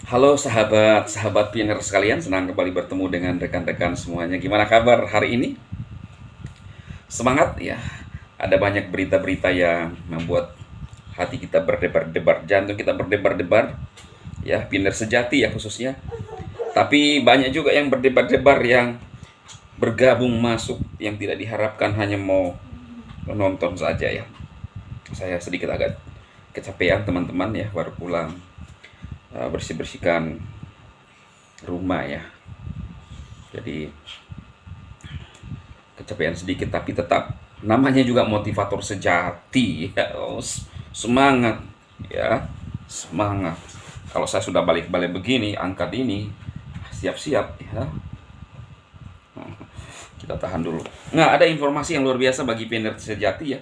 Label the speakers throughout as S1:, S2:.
S1: Halo sahabat pioner sekalian, senang kembali bertemu dengan rekan-rekan semuanya. Gimana kabar hari ini? Semangat ya. Ada banyak berita-berita yang membuat hati kita berdebar-debar, jantung kita berdebar-debar. Ya, pioner sejati ya khususnya. Tapi banyak juga yang berdebar-debar yang bergabung masuk yang tidak diharapkan hanya mau menonton saja ya. Saya sedikit agak kecapean teman-teman ya, baru pulang bersih-bersihkan rumah ya. Jadi kecapean sedikit tapi tetap namanya juga motivator sejati ya. Semangat ya, semangat. Kalau saya sudah balik-balik begini angkat ini, siap-siap ya. Kita tahan dulu. Nah, ada informasi yang luar biasa bagi pioner sejati ya.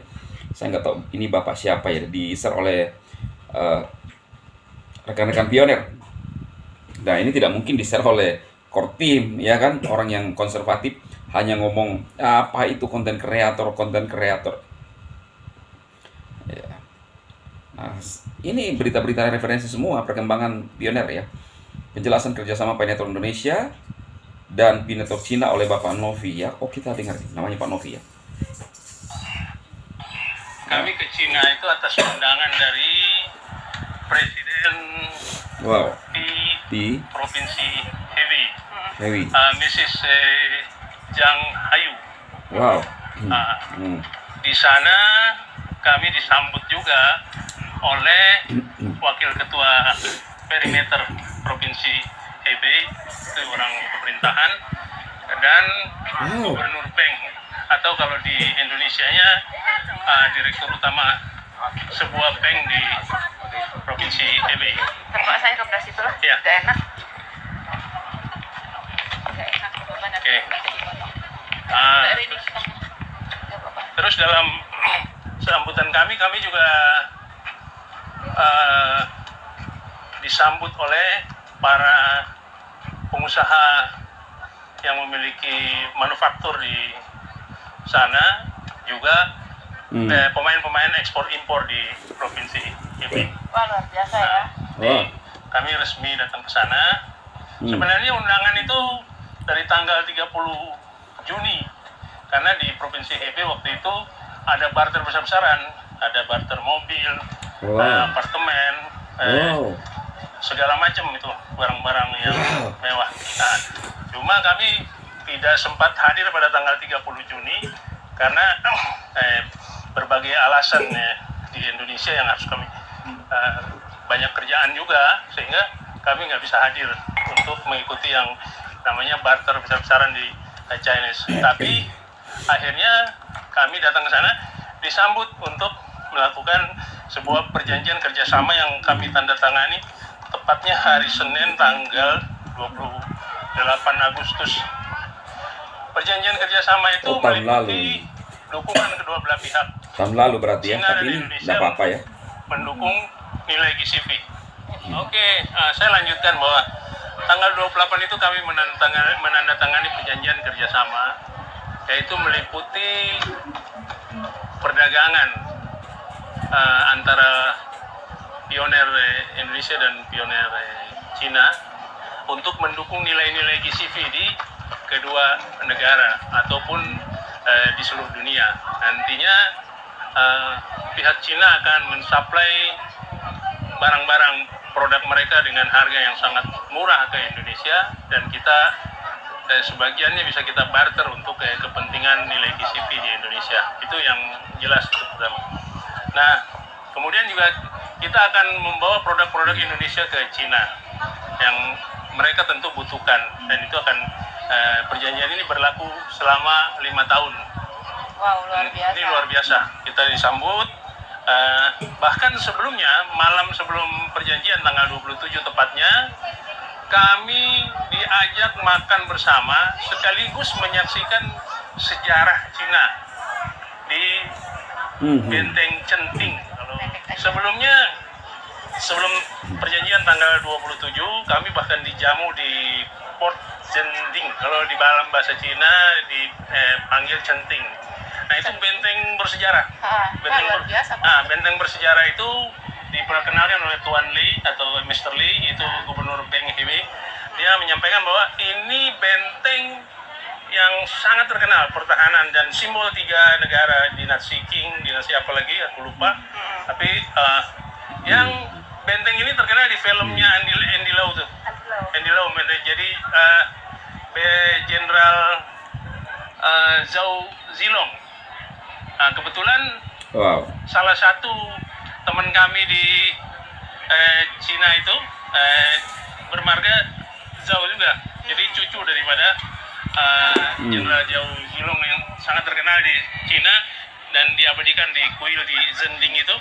S1: Saya nggak tahu ini bapak siapa ya, di-share oleh uh, rekan-rekan pioner. Nah, ini tidak mungkin di-share oleh core team ya kan, orang yang konservatif hanya ngomong apa itu konten kreator. Ya. Nah, ini berita-berita referensi semua perkembangan pioner ya. Penjelasan kerjasama Pinetor Indonesia dan Pinetor Cina oleh Bapak Novi ya. Oh, kita dengar namanya Pak Novi ya.
S2: Kami ke Cina itu atas undangan dari Presiden
S1: Wow.
S2: di Provinsi Hebei,
S1: Heavy.
S2: Mrs. Zhang Hayu.
S1: Wow.
S2: Di sana kami disambut juga oleh Wakil Ketua Perimeter Provinsi Hebei, itu orang pemerintahan, dan Gubernur Peng, atau kalau di Indonesianya Direktur Utama sebuah bank di Provinsi Hebei.
S3: Pak, saya ke beras itu lah,
S2: Ya.
S3: udah enak.
S2: Oke. Terus dalam sambutan kami juga disambut oleh para pengusaha yang memiliki manufaktur di sana, juga pemain-pemain ekspor impor di Provinsi Hebei.
S3: Wah, luar biasa ya.
S1: Wow.
S2: Kami resmi datang ke sana. Sebenarnya undangan itu dari tanggal 30 Juni, karena di Provinsi Hebei waktu itu ada barter besar-besaran, ada barter mobil, apartemen, segala macam itu barang-barang yang mewah. Nah, cuma kami tidak sempat hadir pada tanggal 30 Juni karena berbagai alasan di Indonesia yang harus kami banyak kerjaan juga, sehingga kami nggak bisa hadir untuk mengikuti yang namanya barter besar-besaran di Chinese. Tapi akhirnya kami datang ke sana disambut untuk melakukan sebuah perjanjian kerjasama yang kami tanda tangani tepatnya hari Senin tanggal 28 Agustus. Perjanjian kerjasama itu meliputi dukungan kedua belah pihak.
S1: Tahun lalu berarti ya,
S2: China
S1: tapi
S2: dan
S1: ini
S2: Indonesia
S1: tidak apa-apa ya.
S2: mendukung nilai GCP. Oke, saya lanjutkan bahwa tanggal 28 itu kami menandatangani perjanjian kerjasama, yaitu meliputi perdagangan antara pioner Indonesia dan pioner Cina untuk mendukung nilai-nilai GCP di kedua negara ataupun di seluruh dunia. Nantinya pihak Cina akan mensuplai barang-barang produk mereka dengan harga yang sangat murah ke Indonesia, dan kita sebagiannya bisa kita barter untuk kepentingan nilai GCP di Indonesia. Itu yang jelas itu pertama. Nah, kemudian juga kita akan membawa produk-produk Indonesia ke Cina yang mereka tentu butuhkan, dan itu akan perjanjian ini berlaku selama 5 tahun.
S3: Wow, luar biasa.
S2: Ini luar biasa. Kita disambut. Bahkan sebelumnya, malam sebelum perjanjian tanggal 27 tepatnya, kami diajak makan bersama sekaligus menyaksikan sejarah Cina di Benteng Centing. Sebelum perjanjian tanggal 27, kami bahkan dijamu di Port Centing. Kalau di dalam bahasa Cina dipanggil Centing. Nah, itu benteng bersejarah.
S3: Luar biasa, Pak.
S2: Benteng bersejarah itu diperkenalkan oleh Tuan Lee atau Mr. Lee, itu Gubernur Bank Hebei. Dia menyampaikan bahwa ini benteng yang sangat terkenal pertahanan dan simbol 3 negara, dinasti Qing, dinasti apa lagi aku lupa. Tapi yang benteng ini terkenal di filmnya Andy Lau tuh. Andy Lau, jadi Jenderal Zhao Zilong. Kebetulan salah satu teman kami di Cina itu bermarga Zhao juga, jadi cucu daripada Jenderal Zhao Zilong yang sangat terkenal di Cina dan diabadikan di kuil di Zhending itu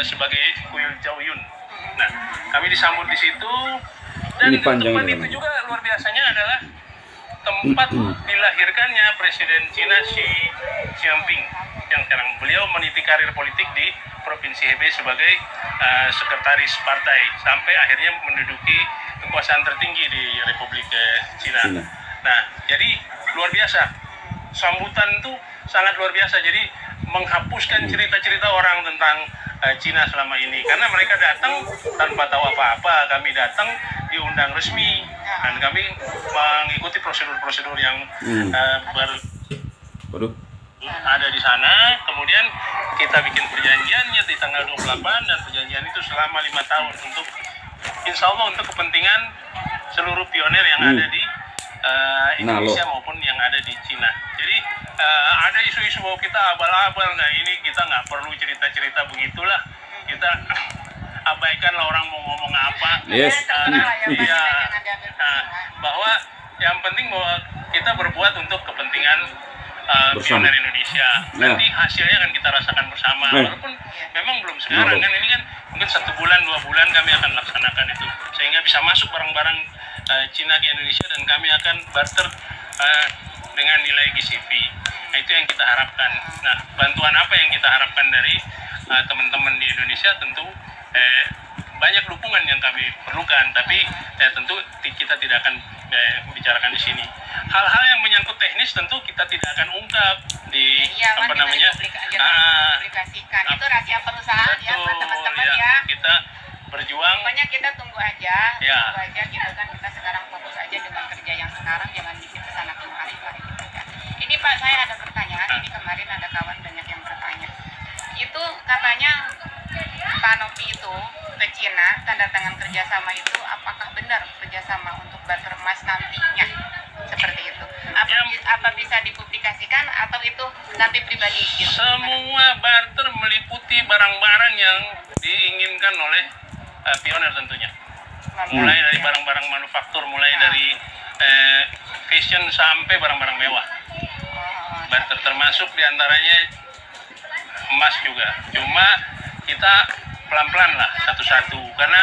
S2: sebagai kuil Zhao Yun. Nah, kami disambut di situ dan tempat itu juga luar biasanya adalah tempat dilahirkannya Presiden Cina Xi Jinping yang sekarang beliau meniti karir politik di Provinsi Hebei sebagai sekretaris partai sampai akhirnya menduduki kekuasaan tertinggi di Republik Cina. Nah, jadi luar biasa. Sambutan itu sangat luar biasa. Jadi menghapuskan cerita-cerita orang tentang Cina selama ini, karena mereka datang tanpa tahu apa-apa. Kami datang diundang resmi dan kami mengikuti prosedur-prosedur yang ada di sana. Kemudian kita bikin perjanjiannya di tanggal 28 dan perjanjian itu selama 5 tahun untuk insya Allah untuk kepentingan seluruh pioner yang ada di Indonesia maupun yang ada di Cina. Jadi ada isu-isu bahwa kita abal-abal, nah ini kita nggak perlu cerita-cerita begitulah. Kita abaikan lah orang mau ngomong apa. Bahwa yang penting bahwa kita berbuat untuk kepentingan pioner Indonesia. Nanti hasilnya akan kita rasakan bersama. Walaupun memang belum sekarang kan, ini kan mungkin 1 bulan 2 bulan kami akan laksanakan itu sehingga bisa masuk barang-barang Cina ke Indonesia dan kami akan barter dengan nilai GCP. Nah, itu yang kita harapkan. Nah, bantuan apa yang kita harapkan dari teman-teman di Indonesia? Tentu banyak dukungan yang kami perlukan, tapi tentu kita tidak akan bicarakan di sini. Hal-hal yang menyangkut teknis tentu kita tidak akan ungkap di
S3: publikasikan. Itu rahasia perusahaan ya buat teman-teman ya.
S2: Kita berjuang.
S3: Pokoknya kita tunggu aja,
S2: Ya.
S3: tunggu aja gitu kan, kita sekarang fokus aja dengan kerja yang sekarang, jangan bikin kesana kemari gitu kan. Ini Pak, saya ada pertanyaan. Ini kemarin ada kawan banyak yang bertanya. Itu katanya Pak Nopi itu ke Cina tanda tangan kerjasama itu, apakah benar kerjasama untuk barter emas nantinya seperti itu? Apa bisa dipublikasikan atau itu nanti pribadi gitu?
S2: Semua barter meliputi barang-barang yang diinginkan oleh pioner tentunya. Mulai dari barang-barang manufaktur, mulai dari fashion sampai barang-barang mewah. Barter termasuk diantaranya emas juga. Cuma kita pelan-pelan lah satu-satu karena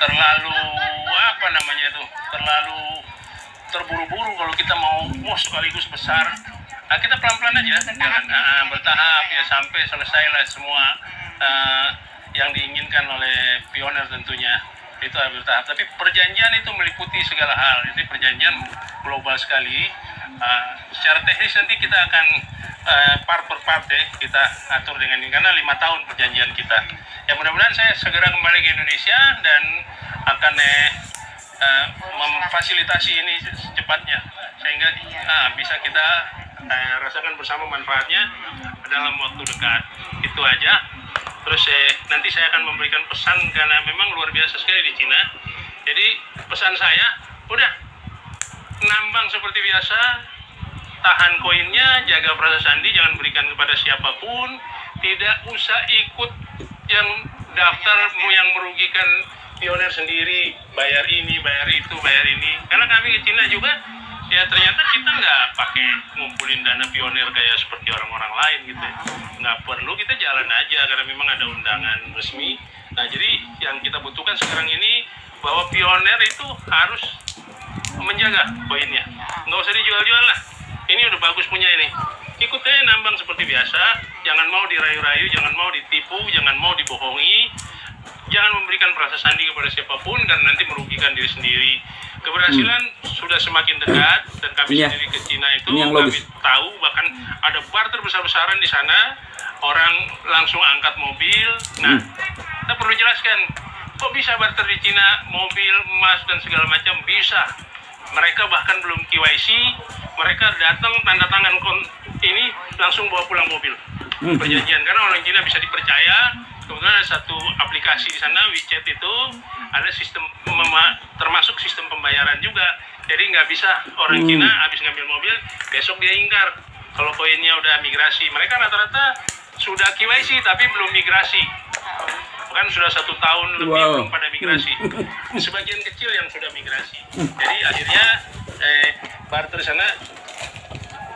S2: terlalu terlalu terburu-buru kalau kita mau sekaligus besar. Nah, kita pelan-pelan aja, jangan bertahap ya sampai selesai lah semua yang diinginkan oleh pioner tentunya. Itu harus bertahap. Tapi perjanjian itu meliputi segala hal. Ini perjanjian global sekali. Secara teknis nanti kita akan part per part kita atur dengan ini karena 5 tahun perjanjian kita. Ya mudah-mudahan saya segera kembali ke Indonesia dan akan memfasilitasi ini secepatnya sehingga bisa kita rasakan bersama manfaatnya dalam waktu dekat. Itu aja. Terus nanti saya akan memberikan pesan karena memang luar biasa sekali di Cina. Jadi pesan saya udah nambang seperti biasa, tahan koinnya, jaga prasasti sandi, jangan berikan kepada siapapun, tidak usah ikut yang daftar yang merugikan pioner sendiri, bayar ini, bayar itu, bayar ini. Karena kami ke Cina juga, ya ternyata kita nggak pakai ngumpulin dana pioner kayak seperti orang-orang lain gitu. Nggak perlu, kita jalan aja karena memang ada undangan resmi. Nah jadi yang kita butuhkan sekarang ini bahwa pioner itu harus menjaga koinnya, nggak usah dijual-jual lah. Ini udah bagus punya ini, ikut aja nambang seperti biasa, jangan mau dirayu-rayu, jangan mau ditipu, jangan mau dibohongi. jangan memberikan perasa sandi kepada siapapun karena nanti merugikan diri sendiri. Keberhasilan sudah semakin dekat dan kami
S1: Iya.
S2: sendiri ke Cina itu
S1: Ini yang
S2: kami
S1: logis.
S2: tahu bahkan ada barter besar-besaran di sana, orang langsung angkat mobil. Nah, kita perlu jelaskan kok bisa barter di Cina, mobil, emas dan segala macam bisa. Mereka bahkan belum KYC, mereka datang tanda tangan ini langsung bawa pulang mobil. Perjanjian karena orang Cina bisa dipercaya. Kebetulan ada satu aplikasi di sana WeChat itu ada sistem termasuk sistem pembayaran juga. Jadi nggak bisa orang Cina habis ngambil mobil besok dia ingkar kalau koinnya udah migrasi. Mereka rata-rata sudah KYC tapi belum migrasi. Kan sudah 1 tahun lebih belum pada migrasi. Sebagian kecil yang sudah migrasi. Jadi akhirnya barter sana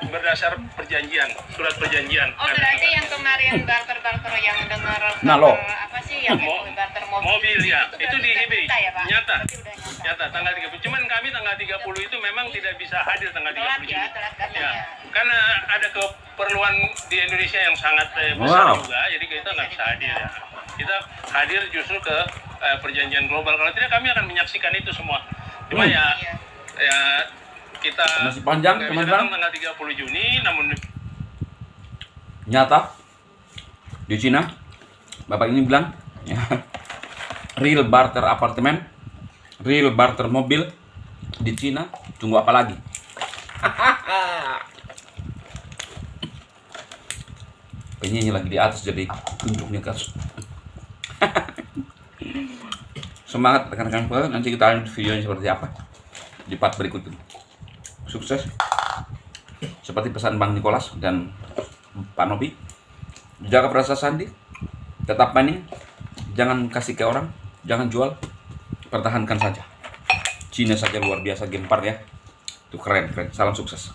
S2: berdasar perjanjian, surat perjanjian.
S3: Oh berarti yang kemarin barter yang dengar
S1: Nah, lo.
S3: apa sih yang barter
S2: Mobil ya, itu di Hebei.
S3: ya, Pak?
S2: Nyata.
S3: Berarti udah nyata.
S2: Nyata tanggal 30. Cuman kami tanggal 30 itu memang tidak bisa hadir tanggal 30
S3: Telat
S2: Juni.
S3: ya, telat
S2: Ya,
S3: datangnya.
S2: karena ada keperluan di Indonesia yang sangat besar
S1: Wow.
S2: juga, jadi kita nggak bisa hadir ya. Kita hadir justru ke perjanjian global. Kalau tidak kami akan menyaksikan itu semua. Cuma
S3: Iya.
S2: ya kita
S1: Masih panjang,
S2: nggak bisa
S1: teman-teman.
S2: datang tanggal 30 Juni, namun
S1: Nyata di Cina, bapak ini bilang ya, real barter apartemen, real barter mobil di Cina. Tunggu apa lagi? Penyanyi lagi di atas jadi tunjuknya kasus. Semangat rekan-rekan, nanti kita lanjut videonya seperti apa di part berikutnya. Sukses. Seperti pesan Bang Nicholas dan Pak Nobi, jaga perasa sandi, tetap mining, jangan kasih ke orang, jangan jual, pertahankan saja. Cina saja luar biasa, gempar ya. Itu keren, salam sukses.